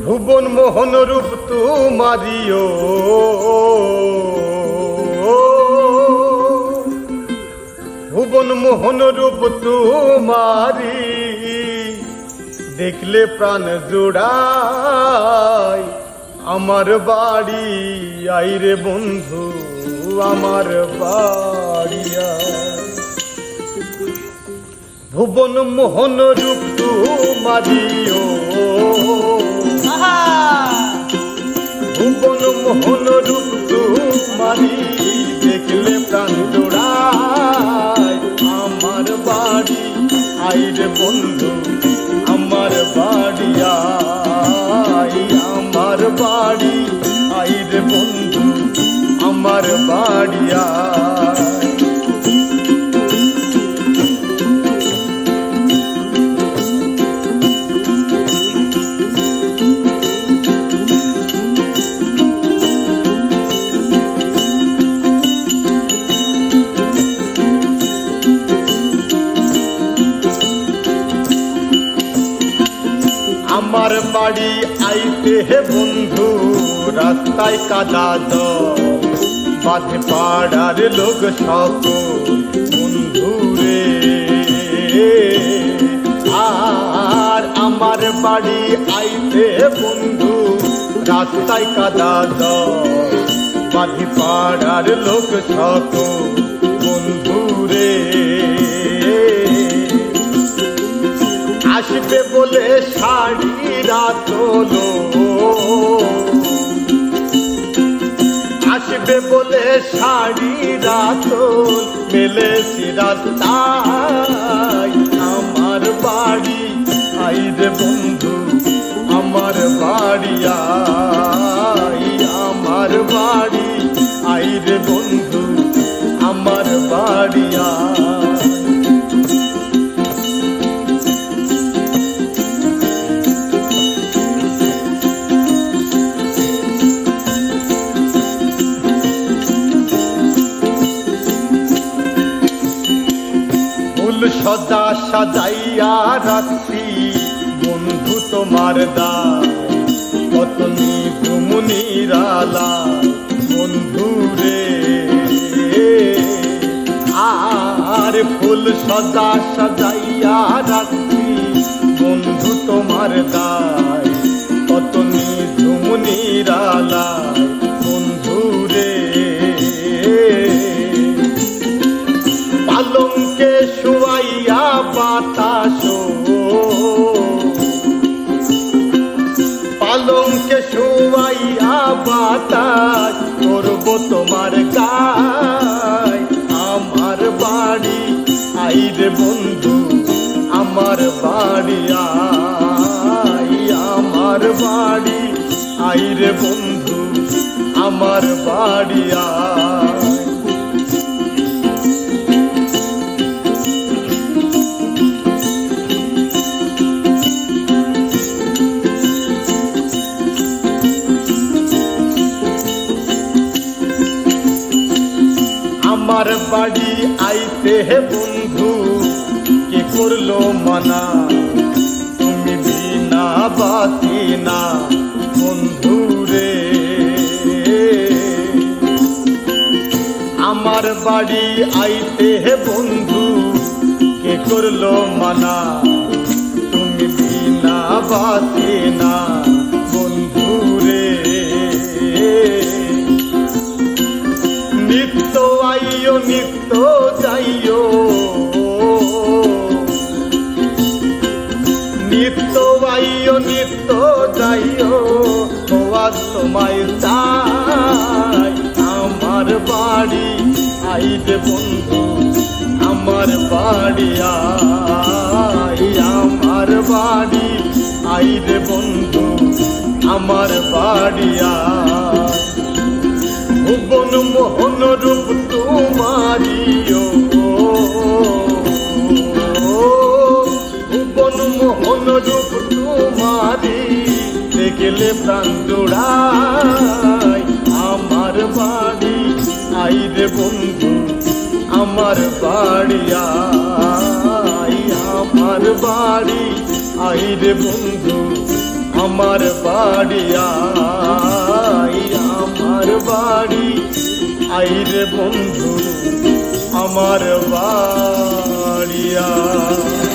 ভুবন মোহন রূপ তোমারিও ভুবন মোহন রূপ তোমারি দেখলে প্রাণ জোড়ায় আমার বাড়ি আইরে বন্ধু আমার বাড়ি ভুবন মোহন রূপ তোমারিও ভুবন মোহন রূপ তোমারি দেখলে প্রাণ জোড়ায় আমার বাড়ি আইরে বন্ধু আমার বাড়ি আমার বাড়ি আইরে বন্ধু আমার বাড়ি আমার বাড়ি আইতে হে বন্ধু রাস্তায় কাদা বাঁধে পাড়ার লোক সকল বন্ধু রে আর আমার বাড়ি আইতে হে বন্ধু রাস্তায় কাদা বাঁধে পাড়ার লোক সকল বন্ধু রে আসবে বলে শাড়ি রাতলো আসবে বলে শাড়ি রাতল মেলেছি রাস্তায় আমার বাড়ি আইরে বন্ধু আমার বাড়ি আমার বাড়ি আইরে বন্ধু আমার বাড়ি সদা সাজাইয়া রাখি বন্ধু তোমার দায় কত নিরালা বন্ধু রে আর ফুল সদা সাজাইয়া রাখি বন্ধু তোমার দায় কত নিরালা বন্ধু রে পালঙ্কে শুয়াইয়া বাতাস পালঙ্কে শুয়াইয়া বাতাস করব তোমার গায় আমার বাড়ি আইরে বন্ধু আমার বাড়ি আমার বাড়ি আইরে বন্ধু আমার বাড়ি আমার বাড়ি আইতে হে বন্ধু কে করলো মানা তুমি বিনা বাতি না বন্ধু রে আমার বাড়ি আইতে হে বন্ধু কে করলো মানা তুমি বিনা বাতি না বন্ধু রে নিত্য আইও নিত্য যাইও নিত্য আইও নিত্য যাইও তোমায় চাই আমার বাড়ি আইবে বন্ধু আমার বাড়ি আমার বাড়ি আইবে বন্ধু আমার বাড়ি ভুবন মোহন রূপ তোমারিও ভুবন মোহন রূপ তোমারি দেখলে প্রাণ জোড়ায় আমার বাড়ি আইরে বন্ধু আমার বাড়ি আমার বাড়ি আইরে বন্ধু আমার বাড়ি আয়, আমার বাড়ি আই রে বন্ধু, আমার বাড়ি আয়।